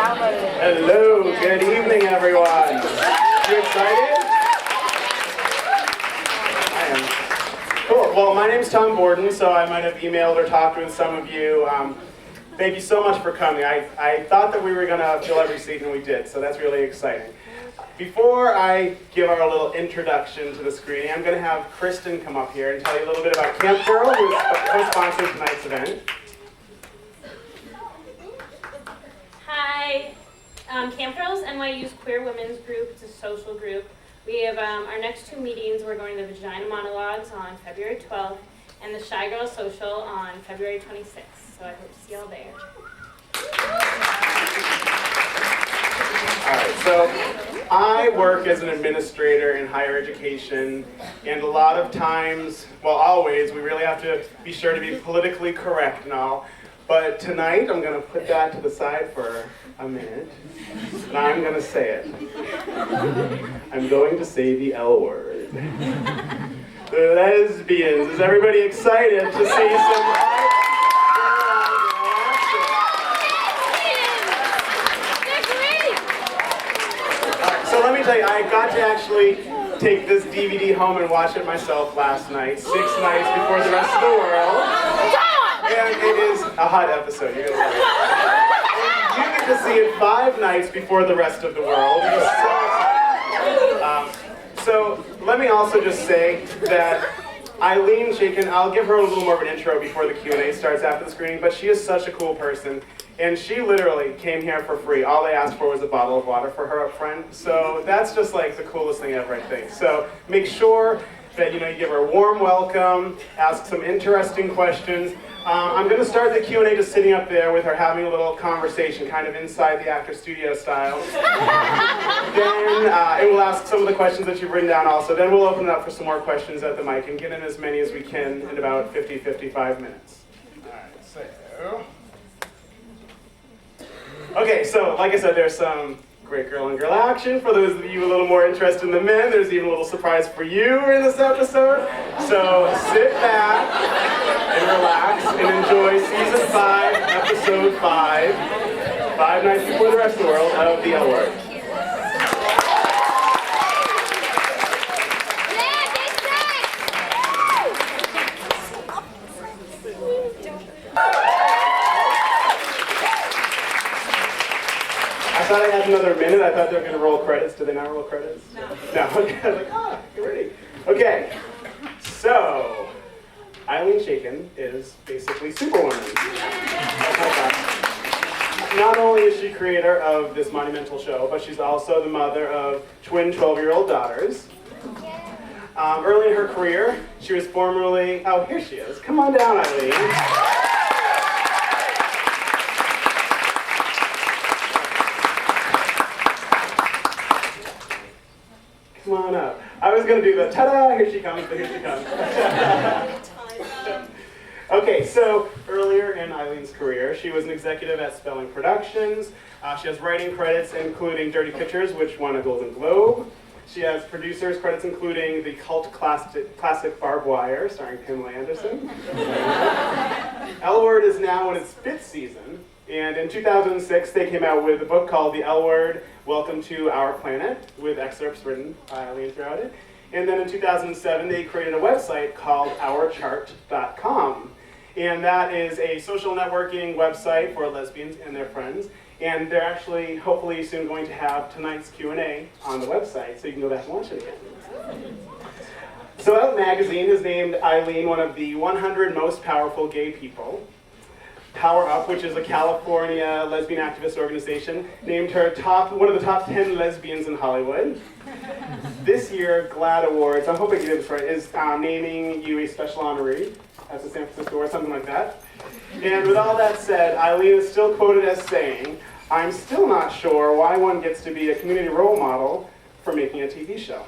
Hello, good evening, everyone. You excited? I am. Cool. Well, my name's Tom Bourdon, so I might have emailed or talked with some of you. Thank you so much for coming. I thought that we were going to fill every seat, and we did, so that's really exciting. Before I give our little introduction to the screening, I'm going to have Kristen come up here and tell you a little bit about Camp Girl, who co-sponsors tonight's event. Hi. Camp Girls, NYU's queer women's group. It's a social group. We have our next two meetings. We're going to Vagina Monologues on February 12th and the Shy Girl Social on February 26th. So I hope to see you all there. Alright, so I work as an administrator in higher education, and a lot of times, well always, we really have to be sure to be politically correct and all. But tonight, I'm going to put that to the side for a minute, and I'm going to say it. I'm going to say the L word. The lesbians. Is everybody excited to see some art? So let me tell you, I got to actually take this DVD home and watch it myself last night, 6 nights before the rest of the world. And it is a hot episode, you're gonna love it. And you get to see it 5 nights before the rest of the world. So let me also just say that Ilene Chaiken, I'll give her a little more of an intro before the Q&A starts after the screening, but she is such a cool person. And she literally came here for free. All they asked for was a bottle of water for her up front. So that's just like the coolest thing ever, I think. So make sure that you give her a warm welcome, ask some interesting questions. I'm going to start the Q&A just sitting up there with her having a little conversation, kind of inside the actor studio style. Then we'll ask some of the questions that you've written down also. Then we'll open it up for some more questions at the mic and get in as many as we can in about 55 minutes. All right, so... Okay, so like I said, there's some great girl and girl action. For those of you a little more interested in the men, there's even a little surprise for you in this episode. So sit back and relax and enjoy season 5, episode 5, 5 nights before the rest of the world of the L Word. I thought I had another minute. I thought they were going to roll credits. Did they not roll credits? No. Okay, I was like, get ready. Okay, so Ilene Chaiken is basically Superwoman. Not only is she creator of this monumental show, but she's also the mother of twin 12-year-old daughters. Early in her career, she was formerly, oh, here she is. Come on down, Ilene. Come on up. I was going to do the ta-da, here she comes, but here she comes. Okay, so earlier in Ilene's career, she was an executive at Spelling Productions. She has writing credits including Dirty Pictures, which won a Golden Globe. She has producers credits including the cult classic Barbed Wire, starring Pamela Anderson. L Word is now in its 5th season, and in 2006 they came out with a book called The L Word, Welcome to Our Planet, with excerpts written by Ilene throughout it. And then in 2007 they created a website called OurChart.com. And that is a social networking website for lesbians and their friends. And they're actually, hopefully, soon going to have tonight's Q&A on the website, so you can go back and watch it again. So Out Magazine has named Ilene one of the 100 most powerful gay people. Power Up, which is a California lesbian activist organization, named her one of the top 10 lesbians in Hollywood. This year, GLAAD Awards, I hope I get this right, is naming you a special honoree at the San Francisco or something like that. And with all that said, Ilene is still quoted as saying, "I'm still not sure why one gets to be a community role model for making a TV show."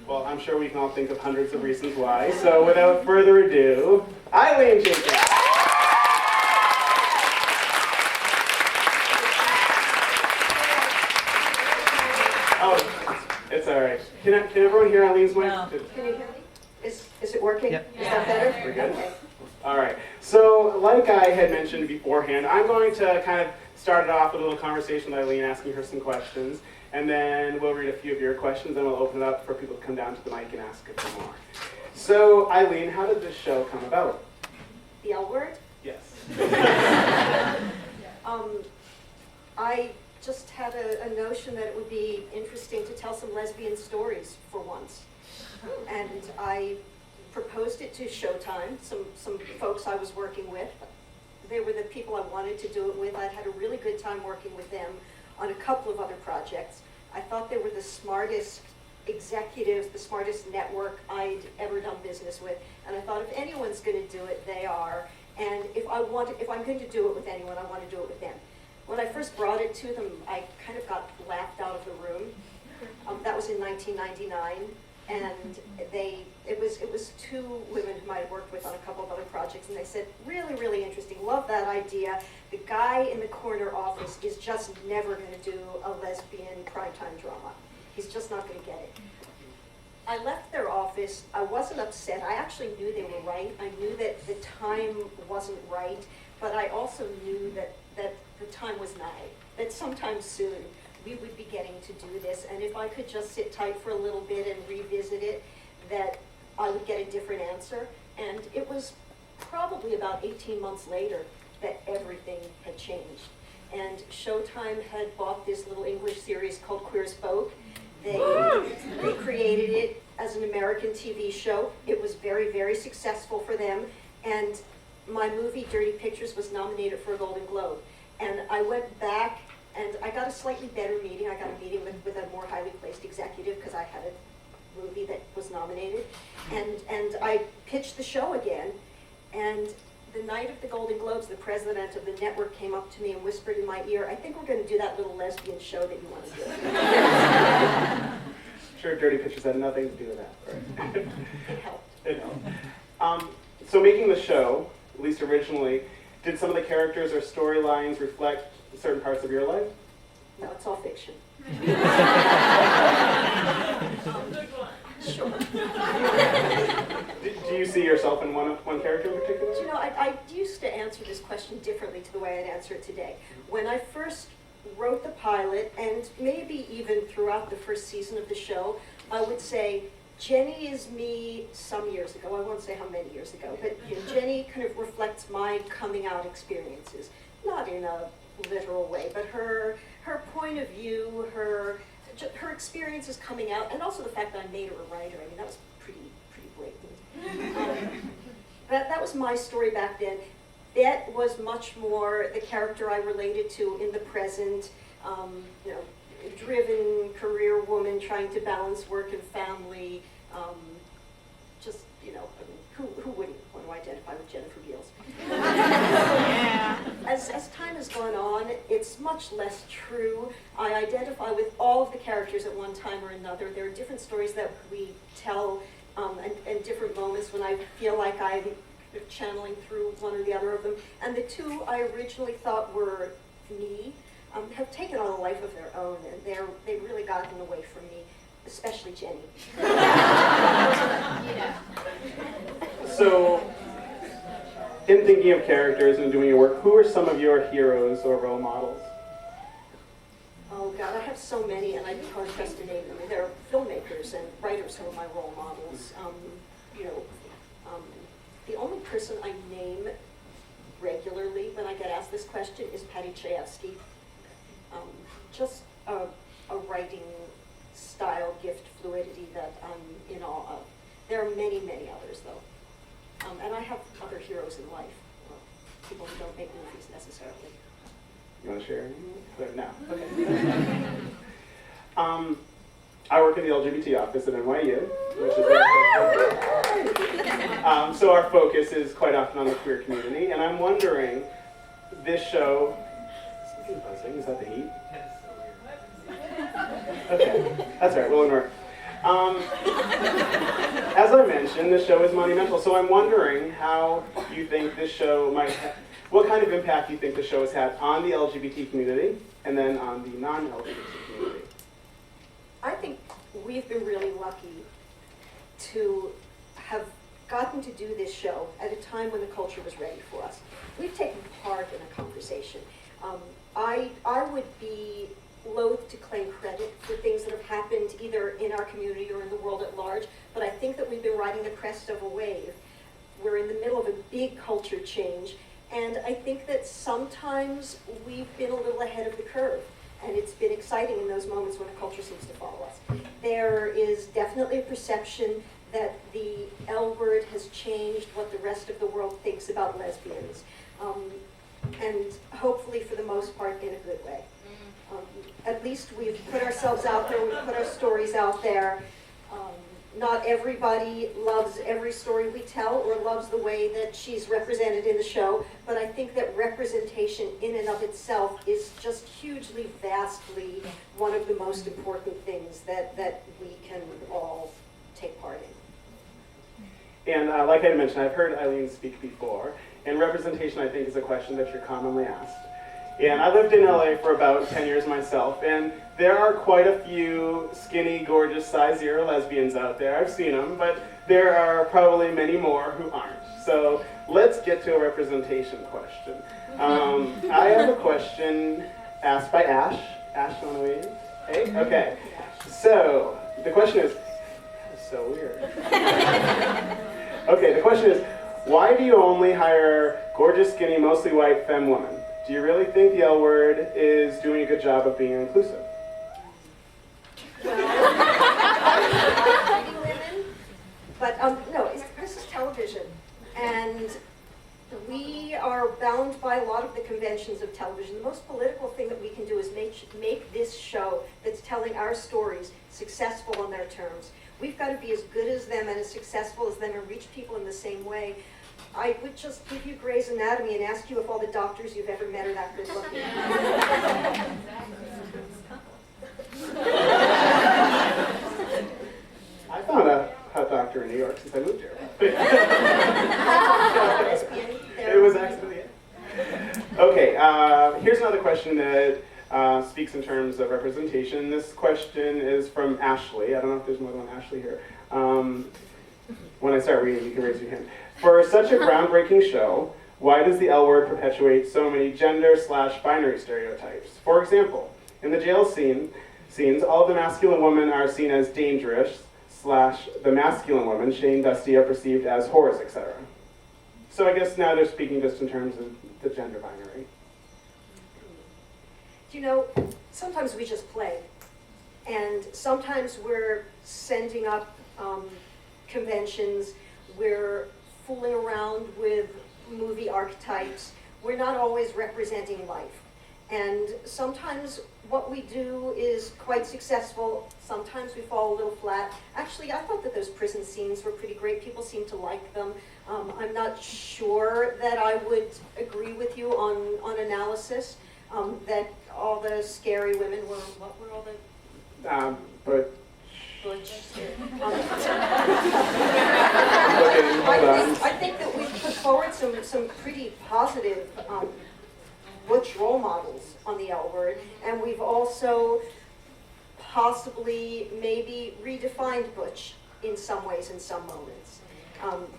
Well, I'm sure we can all think of hundreds of reasons why. So without further ado, Ilene Chaiken. Oh, it's all right. Can everyone hear Ilene's mic? No. Can you hear me? Is it working? Yep. Is that better? We're good? Okay. All right. So like I had mentioned beforehand, I'm going to kind of started off with a little conversation with Ilene, asking her some questions, and then we'll read a few of your questions, and we'll open it up for people to come down to the mic and ask a few more. So, Ilene, how did this show come about? The L word? Yes. I just had a notion that it would be interesting to tell some lesbian stories for once. And I proposed it to Showtime, some folks I was working with. They were the people I wanted to do it with. I'd had a really good time working with them on a couple of other projects. I thought they were the smartest executives, the smartest network I'd ever done business with. And I thought if anyone's going to do it, they are. And if I'm going to do it with anyone, I want to do it with them. When I first brought it to them, I kind of got laughed out of the room. That was in 1999, and it was two women whom I had worked with on a couple of other projects, and they said, really, really interesting, love that idea. The guy in the corner office is just never going to do a lesbian primetime drama. He's just not going to get it. I left their office. I wasn't upset. I actually knew they were right. I knew that the time wasn't right, but I also knew that the time was nigh, that sometime soon we would be getting to do this, and if I could just sit tight for a little bit and revisit it, that I would get a different answer. And it was probably about 18 months later that everything had changed. And Showtime had bought this little English series called Queer as Folk. They created it as an American TV show. It was very, very successful for them. And my movie, Dirty Pictures, was nominated for a Golden Globe. And I went back and I got a slightly better meeting. I got a meeting with a more highly placed executive because I had a movie that was nominated. And I pitched the show again. And the night of the Golden Globes, the president of the network came up to me and whispered in my ear, I think we're going to do that little lesbian show that you want to do. Sure, Dirty Pictures had nothing to do with that, right? It helped. It helped. So making the show, at least originally, did some of the characters or storylines reflect certain parts of your life? No, it's all fiction. Sure. Do you see yourself in one character in particular? You know, I used to answer this question differently to the way I'd answer it today. When I first wrote the pilot, and maybe even throughout the first season of the show, I would say, Jenny is me some years ago. I won't say how many years ago, but you know, Jenny kind of reflects my coming out experiences. Not in a literal way, but her point of view, her experiences coming out, and also the fact that I made her a writer. I mean, that was pretty blatant. That was my story back then. That was much more the character I related to in the present. You know, driven career woman trying to balance work and family. Just, you know, I mean, who wouldn't want to identify with Jennifer Beals? Yeah. As time has gone on, it's much less true. I identify with all of the characters at one time or another. There are different stories that we tell and different moments when I feel like I'm channeling through one or the other of them. And the two I originally thought were me have taken on a life of their own, and they've really gotten away from me, especially Jenny. Yeah. So, in thinking of characters and doing your work, who are some of your heroes or role models? Oh God, I have so many, and I'd be hard pressed to name them. There are filmmakers and writers who are my role models. You know, the only person I name regularly when I get asked this question is Patty Chayefsky. Just a writing style, gift, fluidity that I'm in awe of. There are many, many others, though. And I have other heroes in life, people who don't make movies necessarily. You want to share? No. Okay. I work in the LGBT office at NYU, which is so our focus is quite often on the queer community, and I'm wondering, this show, something's buzzing, is that the heat? Okay, that's all right, we'll ignore it. As I mentioned, this show is monumental, so I'm wondering how you think this show might have, what kind of impact you think the show has had on the LGBT community and then on the non-LGBT community? I think we've been really lucky to have gotten to do this show at a time when the culture was ready for us. We've taken part in a conversation. I would be loath to claim credit for things that have happened either in our community or in the world at large, but I think that we've been riding the crest of a wave. We're in the middle of a big culture change, and I think that sometimes we've been a little ahead of the curve, and it's been exciting in those moments when a culture seems to follow us. There is definitely a perception that the L word has changed what the rest of the world thinks about lesbians, and hopefully for the most part in a good way. At least we've put ourselves out there, we've put our stories out there. Not everybody loves every story we tell or loves the way that she's represented in the show, but I think that representation in and of itself is just hugely, vastly one of the most important things that we can all take part in. And like I had mentioned, I've heard Ilene speak before, and representation, I think, is a question that you're commonly asked. And I lived in LA for about 10 years myself, and there are quite a few skinny, gorgeous, size 0 lesbians out there. I've seen them, but there are probably many more who aren't. So let's get to a representation question. I have a question asked by Ash. Ash, you want to wave? Hey? Okay. So the question is, that's so weird. Okay, the question is, why do you only hire gorgeous, skinny, mostly white femme women? Do you really think the L word is doing a good job of being inclusive? Pretty women, but no, this is television, and we are bound by a lot of the conventions of television. The most political thing that we can do is make this show that's telling our stories successful on their terms. We've got to be as good as them and as successful as them and reach people in the same way. I would just give you Grey's Anatomy and ask you if all the doctors you've ever met are that good looking. I found a hot doctor in New York since I moved here. It was actually it. Okay, here's another question that speaks in terms of representation. This question is from Ashley. I don't know if there's more than one Ashley here. When I start reading, you can raise your hand. For such a groundbreaking show, why does the L word perpetuate so many gender/binary stereotypes? For example, in the jail scenes, all of the masculine women are seen as dangerous, / the masculine women, Shane, Dusty, are perceived as whores, etc. So I guess now they're speaking just in terms of the gender binary. You know, sometimes we just play, and sometimes we're sending up conventions, we're fooling around with movie archetypes. We're not always representing life. And sometimes what we do is quite successful. Sometimes we fall a little flat. Actually, I thought that those prison scenes were pretty great. People seem to like them. I'm not sure that I would agree with you on analysis, that all the scary women were, what were all the... But Butch. Okay, I think that we've put forward some pretty positive butch role models on the L word, and we've also possibly maybe redefined butch in some ways in some moments.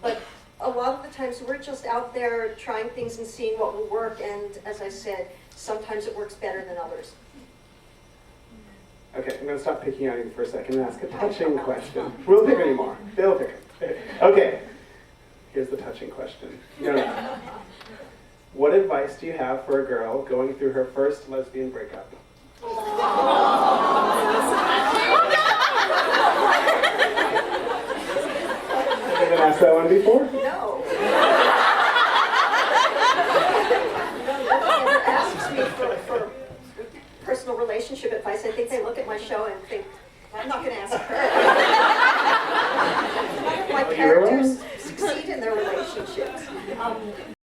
But a lot of the times we're just out there trying things and seeing what will work, and as I said, sometimes it works better than others. Okay, I'm going to stop picking on you for a second and ask a touching question. We'll pick any more. They'll pick it. Okay, here's the touching question. No. What advice do you have for a girl going through her first lesbian breakup? Have you been asked that one before? No. Nobody ever asks me for personal relationship advice. I think they look at my show and think, I'm not going to ask her. None of my characters succeed in their relationships.